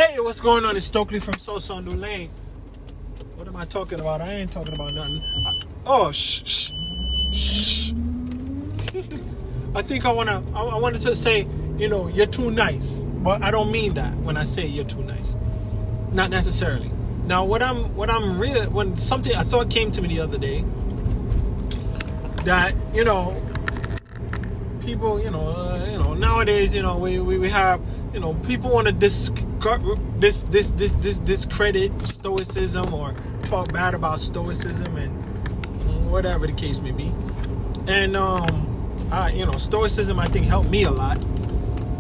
Hey, what's going on? It's Stokely from Sosandu Lane. What am I talking about? I ain't talking about nothing. Shh. I think I wanted to say, you're too nice, but I don't mean that when I say you're too nice. Not necessarily. Now, when something I thought came to me the other day, that people, nowadays, we have, people want to discredit stoicism or talk bad about stoicism and whatever the case may be. And stoicism, I think, helped me a lot.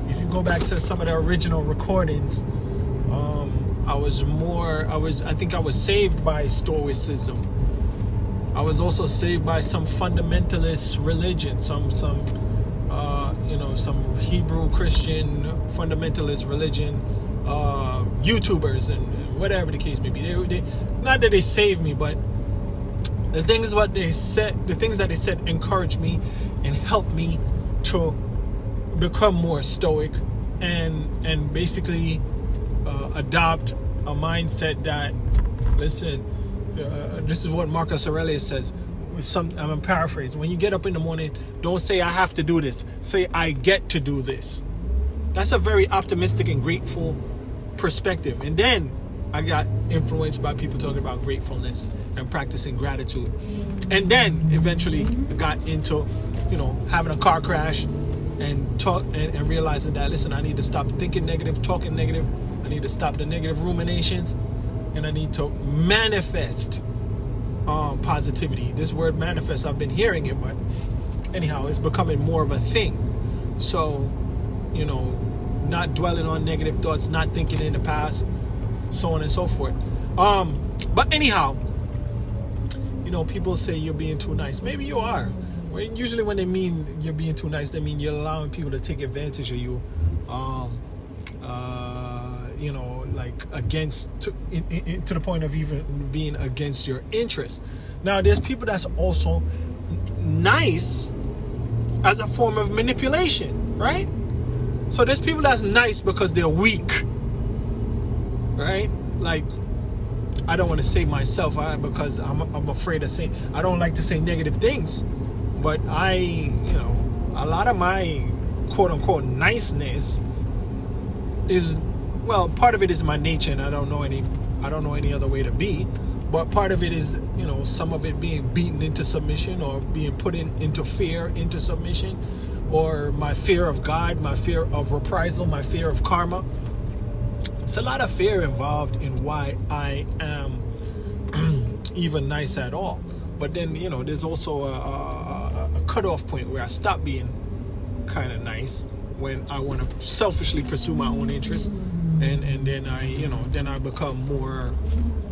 If you go back to some of the original recordings, I think I was saved by stoicism. I was also saved by some fundamentalist religion, some Hebrew Christian fundamentalist religion, YouTubers and whatever the case may be. They not that they saved me, but the things that they said encouraged me and helped me to become more stoic and basically adopt a mindset that, listen, this is what Marcus Aurelius says. I'm paraphrasing. When you get up in the morning, don't say I have to do this. Say I get to do this. That's a very optimistic and grateful perspective. And then I got influenced by people talking about gratefulness and practicing gratitude. And then eventually I got into, having a car crash and realizing that, listen, I need to stop thinking negative, talking negative. I need to stop the negative ruminations, and I need to manifest positivity. This word manifest, I've been hearing it, but anyhow, it's becoming more of a thing. So, not dwelling on negative thoughts, not thinking in the past, so on and so forth. But anyhow, people say you're being too nice. Maybe you are. Usually when they mean you're being too nice, they mean you're allowing people to take advantage of you. Like against to the point of even being against your interests. Now, there's people that's also nice as a form of manipulation, right? So there's people that's nice because they're weak, right? Like, I don't want to say myself because I'm afraid of saying, I don't like to say negative things, but a lot of my quote unquote niceness is, well, part of it is my nature, and I don't know any other way to be. But part of it is, some of it being beaten into submission or being put into fear, into submission, or my fear of God, my fear of reprisal, my fear of karma. It's a lot of fear involved in why I am even nice at all. But then, there's also a cutoff point where I stop being kind of nice when I want to selfishly pursue my own interests. And then I become more,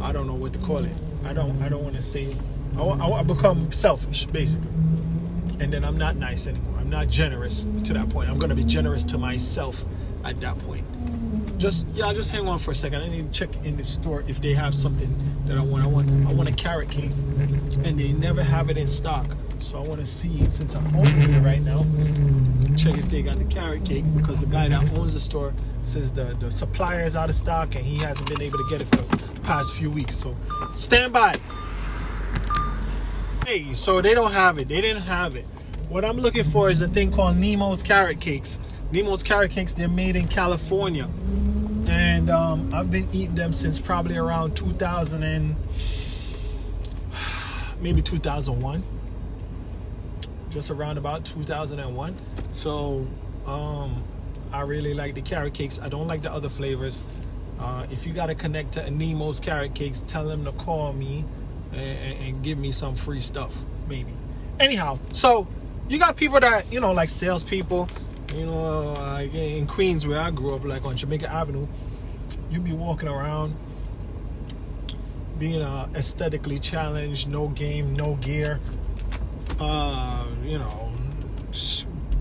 I don't know what to call it. I don't want to say, I become selfish, basically. And then I'm not nice anymore. I'm not generous to that point. I'm going to be generous to myself at that point. Just hang on for a second. I need to check in the store if they have something that I want. I want a carrot cake, and they never have it in stock. So I want to see, since I'm over here right now, check if they got the carrot cake, because the guy that owns the store says the supplier is out of stock and he hasn't been able to get it for the past few weeks. So stand by. Hey, so they don't have it. They didn't have it. What I'm looking for is a thing called Nemo's Carrot Cakes. Nemo's Carrot Cakes, they're made in California. And I've been eating them since probably around 2000 and maybe 2001. Just around about 2001. So I really like the carrot cakes. I don't like the other flavors. If you got to connect to Nemo's Carrot Cakes, tell them to call me and give me some free stuff, maybe. Anyhow, so you got people that, like salespeople, like in Queens where I grew up, like on Jamaica Avenue, you be walking around being aesthetically challenged, no game, no gear,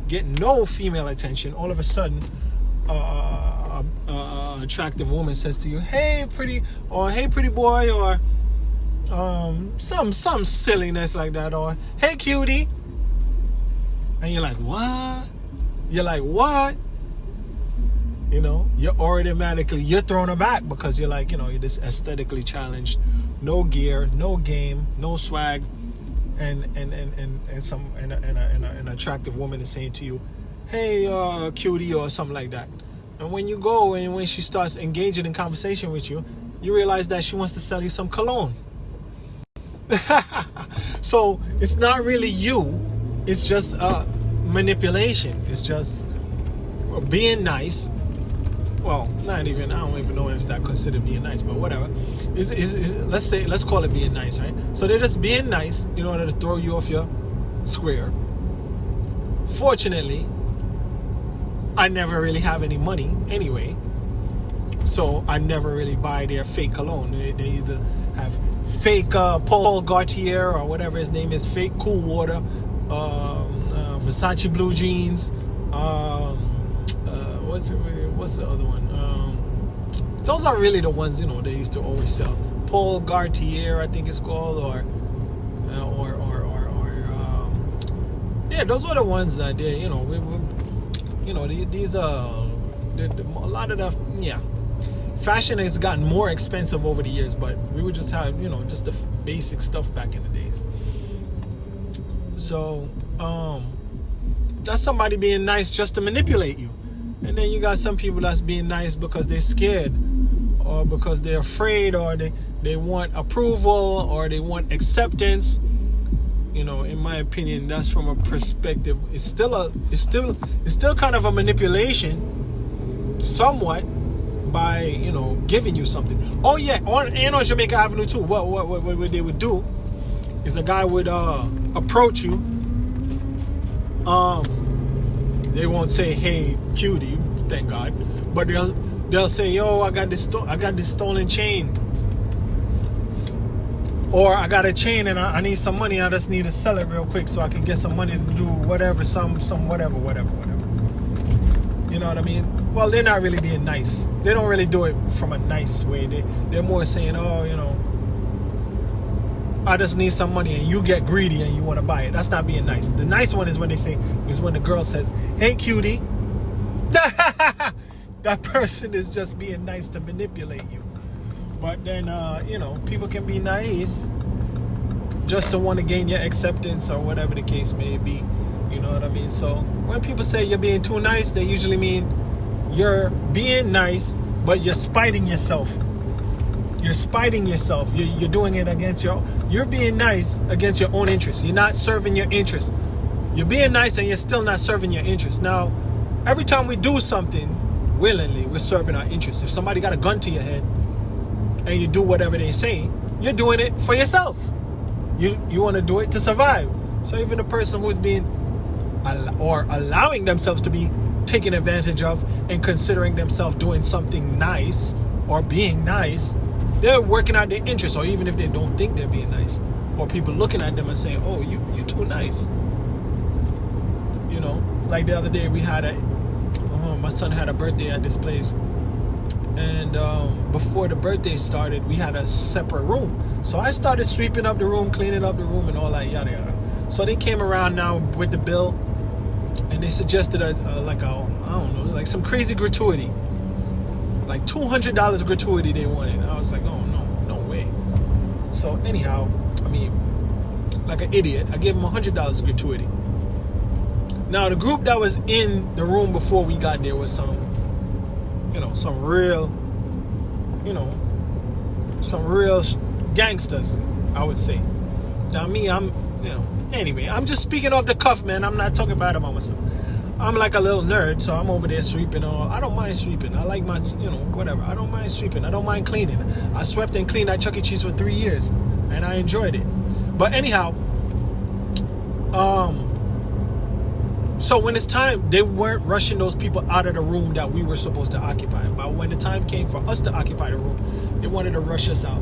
getting no female attention. All of a sudden, attractive woman says to you, "Hey, pretty," or "Hey, pretty boy," or some silliness like that, or "Hey, cutie," and you're like, "What?" You're like, "What?" you're automatically, you're thrown aback because you're like, you're this aesthetically challenged, no gear, no game, no swag, and an attractive woman is saying to you, hey, cutie, or something like that. And when you go and when she starts engaging in conversation with you, you realize that she wants to sell you some cologne. So it's not really you, it's just manipulation. It's just being nice. Well, not even, I don't even know if that considered being nice, but whatever. Let's call it being nice, right? So they're just being nice in order to throw you off your square. Fortunately, I never really have any money anyway, so I never really buy their fake cologne. They either have fake Paul Gaultier or whatever his name is, fake Cool Water, Versace blue jeans, what's the other one? Those are really the ones they used to always sell. Paul Gaultier, I think it's called, or yeah, those were the ones that they, these a lot of the, yeah. Fashion has gotten more expensive over the years, but we would just have, just the basic stuff back in the days. So, that's somebody being nice just to manipulate you. And then you got some people that's being nice because they're scared, or because they're afraid, or they want approval, or they want acceptance. In my opinion, that's from a perspective. It's still kind of a manipulation, somewhat, by giving you something. Oh yeah, on Jamaica Avenue too. What they would do is a guy would approach you. They won't say, "Hey, cutie," thank God, but they'll say, "Yo, I got this stolen chain." Or I got a chain and I need some money. I just need to sell it real quick so I can get some money to do whatever, some whatever. You know what I mean? Well, they're not really being nice. They don't really do it from a nice way. They're more saying, oh, I just need some money, and you get greedy and you want to buy it. That's not being nice. The nice one is when when the girl says, "Hey, cutie." That person is just being nice to manipulate you. But then, people can be nice just to want to gain your acceptance or whatever the case may be. You know what I mean? So when people say you're being too nice, they usually mean you're being nice, but you're spiting yourself. You're spiting yourself. You're doing it you're being nice against your own interests. You're not serving your interests. You're being nice and you're still not serving your interests. Now, every time we do something willingly, we're serving our interests. If somebody got a gun to your head, and you do whatever they say, you're doing it for yourself. You want to do it to survive. So even the person who's allowing themselves to be taken advantage of and considering themselves doing something nice or being nice, they're working out their interests. Or even if they don't think they're being nice, or people looking at them and saying, "Oh, you too nice." Like the other day we had my son had a birthday at this place. And before the birthday started, we had a separate room. So I started sweeping up the room, cleaning up the room, and all that, yada, yada. So they came around now with the bill, and they suggested some crazy gratuity. Like $200 gratuity they wanted. I was like, oh, no way. So anyhow, like an idiot, I gave them $100 gratuity. Now, the group that was in the room before we got there was some real gangsters, I would say. Now me, anyway, I'm just speaking off the cuff, man. I'm not talking bad about myself. I'm like a little nerd, so I'm over there sweeping. I don't mind sweeping. I like my, whatever. I don't mind sweeping. I don't mind cleaning. I swept and cleaned at Chuck E. Cheese for 3 years, and I enjoyed it. But anyhow, so when it's time, they weren't rushing those people out of the room that we were supposed to occupy. But when the time came for us to occupy the room, they wanted to rush us out.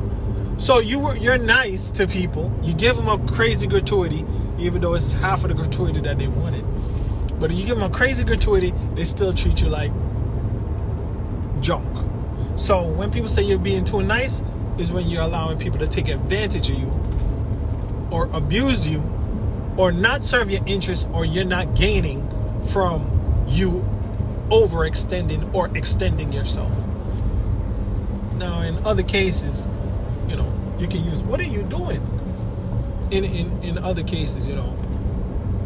So you're nice to people. You give them a crazy gratuity, even though it's half of the gratuity that they wanted. But if you give them a crazy gratuity, they still treat you like junk. So when people say you're being too nice, is when you're allowing people to take advantage of you, or abuse you, or not serve your interests, or you're not gaining from you overextending or extending yourself. Now, in other cases, you can use, what are you doing? In other cases,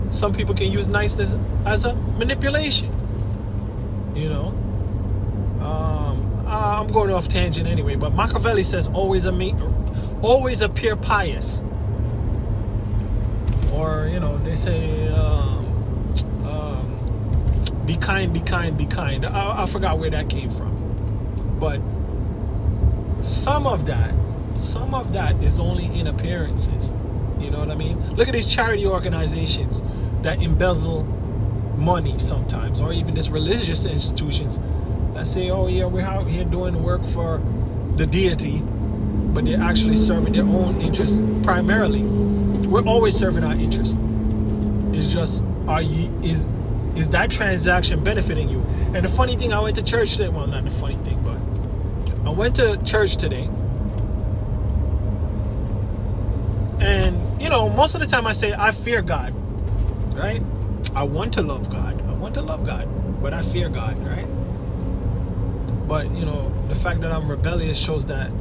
some people can use niceness as a manipulation. I'm going off tangent anyway, but Machiavelli says always appear pious. Or, they say, be kind, be kind, be kind. I forgot where that came from. But some of that is only in appearances. You know what I mean? Look at these charity organizations that embezzle money sometimes, or even these religious institutions that say, oh yeah, we're out here doing work for the deity, but they're actually serving their own interests primarily. We're always serving our interests. It's just, is that transaction benefiting you? And the funny thing, I went to church today. Well, not the funny thing, but I went to church today. And, most of the time I say, I fear God, right? I want to love God. But I fear God, right? But, the fact that I'm rebellious shows that,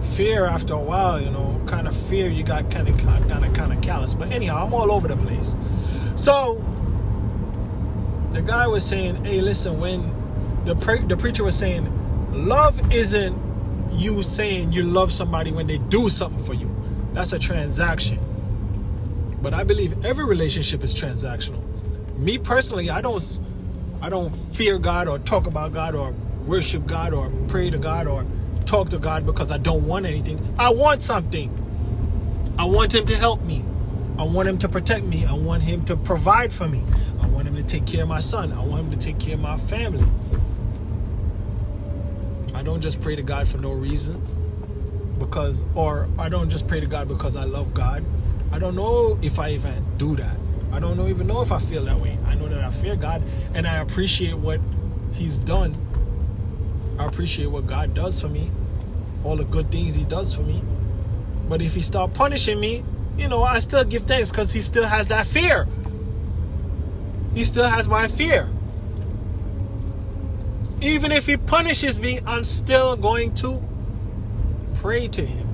fear after a while, kind of fear, you got kind of callous. But anyhow, I'm all over the place. So the guy was saying, hey, listen, when the preacher was saying, love isn't you saying you love somebody when they do something for you. That's a transaction. But I believe every relationship is transactional. Me personally, I don't fear God or talk about God or worship God or pray to God or talk to God because I don't want anything. I want something. I want him to help me. I want him to protect me. I want him to provide for me. I want him to take care of my son. I want him to take care of my family. I don't just pray to God for no reason, or I don't just pray to God because I love God. I don't know if I even do that. I don't even know if I feel that way. I know that I fear God and I appreciate what he's done. I appreciate what God does for me, all the good things he does for me. But if he start punishing me, I still give thanks because he still has that fear. He still has my fear. Even if he punishes me, I'm still going to pray to him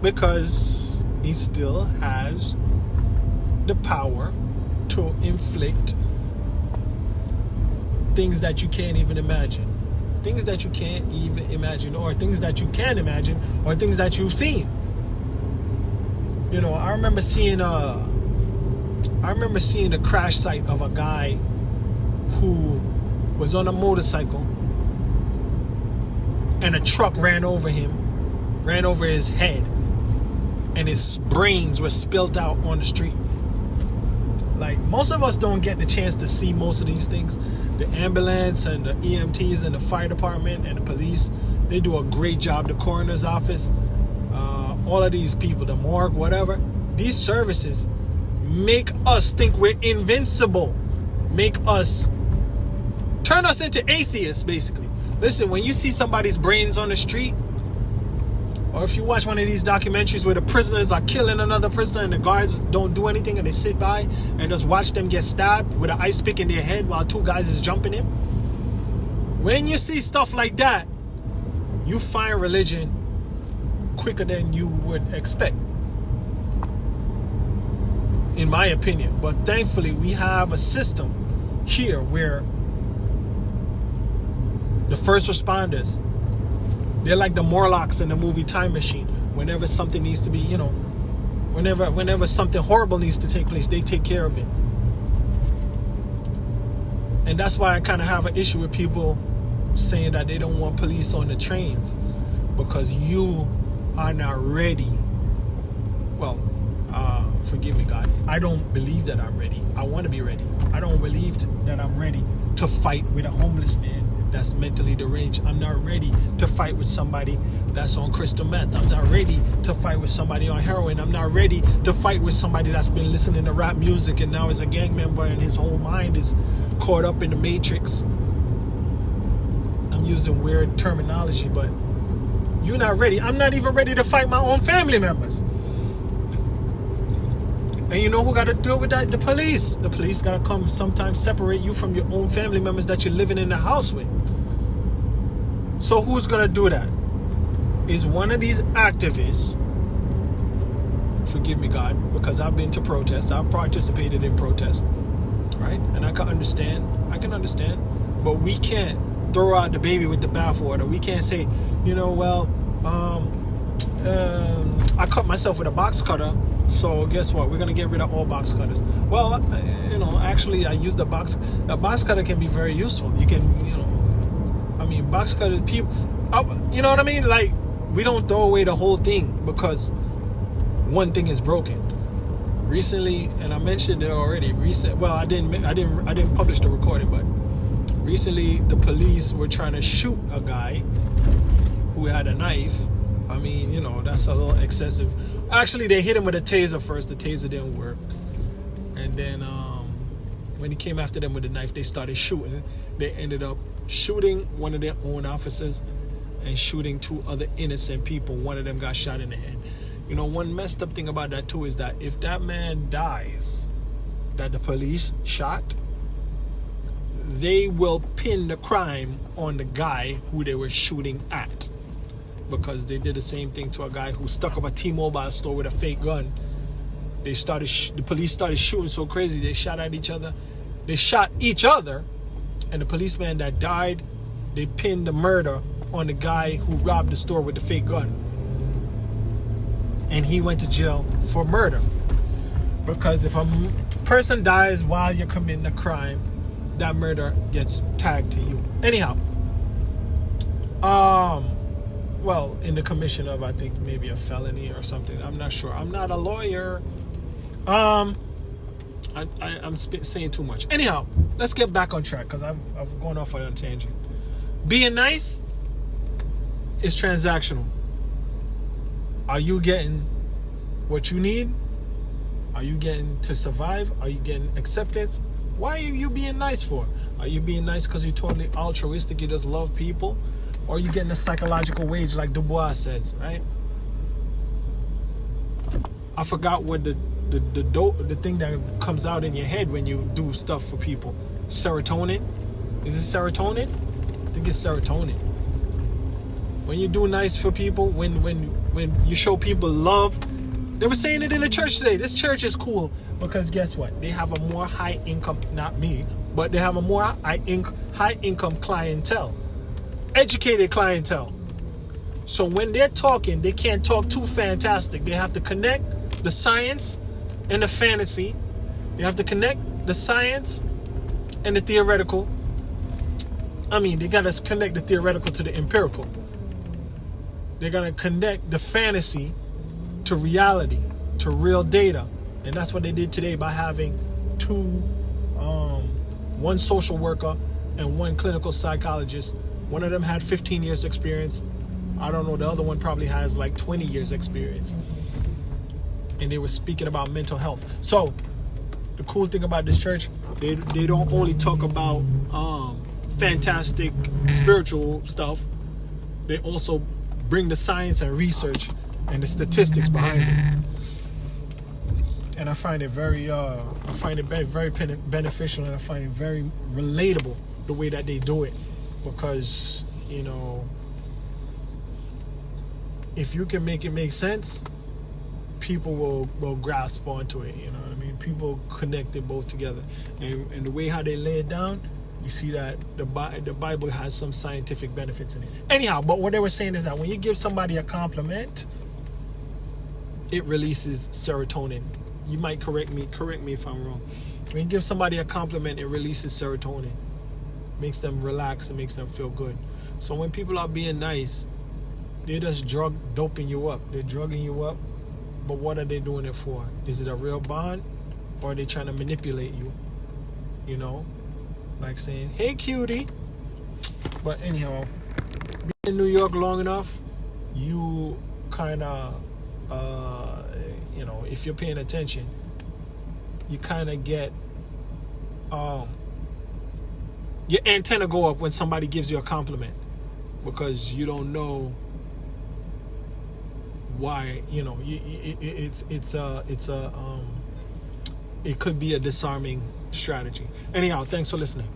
because he still has the power to inflict things that you can't even imagine. Things that you can't even imagine, or things that you can imagine, or things that you've seen. I remember seeing the crash site of a guy who was on a motorcycle and a truck ran over his head, and his brains were spilled out on the street. Like, most of us don't get the chance to see most of these things. The ambulance and the EMTs and the fire department and the police, they do a great job. The coroner's office, all of these people, the morgue, whatever. These services make us think we're invincible. Turn us into atheists, basically. Listen, when you see somebody's brains on the street, or if you watch one of these documentaries where the prisoners are killing another prisoner and the guards don't do anything and they sit by and just watch them get stabbed with an ice pick in their head while two guys is jumping him. When you see stuff like that, you find religion quicker than you would expect, in my opinion. But thankfully, we have a system here where the first responders, they're like the Morlocks in the movie Time Machine. Whenever something needs to be, whenever something horrible needs to take place, they take care of it. And that's why I kind of have an issue with people saying that they don't want police on the trains, because you are not ready. Well, forgive me, God. I don't believe that I'm ready. I want to be ready. I don't believe that I'm ready to fight with a homeless man that's mentally deranged. I'm not ready to fight with somebody that's on crystal meth. I'm not ready to fight with somebody on heroin. I'm not ready to fight with somebody that's been listening to rap music and now is a gang member and his whole mind is caught up in the matrix. I'm using weird terminology, but you're not ready. I'm not even ready to fight my own family members. And you know who got to deal with that? The police. The police got to come sometimes separate you from your own family members that you're living in the house with. So who's going to do that? Is one of these activists, forgive me, God, because I've been to protests. I've participated in protests, right? And I can understand. But we can't throw out the baby with the bathwater. We can't say, I cut myself with a box cutter, so guess what? We're going to get rid of all box cutters. Well, actually, I use the box. The box cutter can be very useful. You can, box cutters, people, you know what I mean? Like, we don't throw away the whole thing because one thing is broken. Recently, and I mentioned it already. I didn't publish the recording, but recently the police were trying to shoot a guy who had a knife. That's a little excessive. Actually, they hit him with a taser first. The taser didn't work, and then when he came after them with the knife, they started shooting. They ended up shooting one of their own officers and shooting two other innocent people. One of them got shot in the head. One messed up thing about that too is that if that man dies that the police shot, they will pin the crime on the guy who they were shooting at, because they did the same thing to a guy who stuck up a T-Mobile store with a fake gun. The police started shooting so crazy, they shot at each other. They shot each other, and the policeman that died, they pinned the murder on the guy who robbed the store with the fake gun. And he went to jail for murder. Because if a person dies while you're committing a crime, that murder gets tagged to you. Anyhow, in the commission of, I think, maybe a felony or something. I'm not sure. I'm not a lawyer. I'm saying too much. Anyhow, let's get back on track because I've gone off on a tangent. Being nice is transactional. Are you getting what you need? Are you getting to survive? Are you getting acceptance? Why are you being nice for? Are you being nice because you're totally altruistic, you just love people? Or are you getting a psychological wage like Du Bois says, right? I forgot what the thing that comes out in your head when you do stuff for people. Serotonin? Is it serotonin? I think it's serotonin. When you do nice for people, when you show people love. They were saying it in the church today. This church is cool because guess what? They have a more high income, not me, but they have a more high income clientele. Educated clientele. So when they're talking, they can't talk too fantastic. They have to connect the science and the fantasy. They have to connect the science and the theoretical. They got to connect the theoretical to the empirical. They're going to connect the fantasy to reality, to real data. And that's what they did today by having one social worker and one clinical psychologist. One of them had 15 years experience. I don't know, the other one probably has like 20 years experience. And they were speaking about mental health. So the cool thing about this church, they don't only talk about fantastic spiritual stuff. They also bring the science and research and the statistics behind it. And I find it very beneficial, and I find it very relatable the way that they do it, because if you can make it make sense, people will grasp onto it. You know what I mean? People connect it both together, and the way how they lay it down, you see that the Bible has some scientific benefits in it. Anyhow, but what they were saying is that when you give somebody a compliment, it releases serotonin. You might correct me if I'm wrong. When you give somebody a compliment, it releases serotonin. Makes them relax, it makes them feel good. So when people are being nice, they're just doping you up. They're drugging you up. But what are they doing it for? Is it a real bond? Or are they trying to manipulate you? Like saying, hey cutie. But anyhow, being in New York long enough, you kind of if you're paying attention, you kind of get your antenna go up when somebody gives you a compliment, because you don't know why. It's a it could be a disarming strategy. Anyhow, thanks for listening.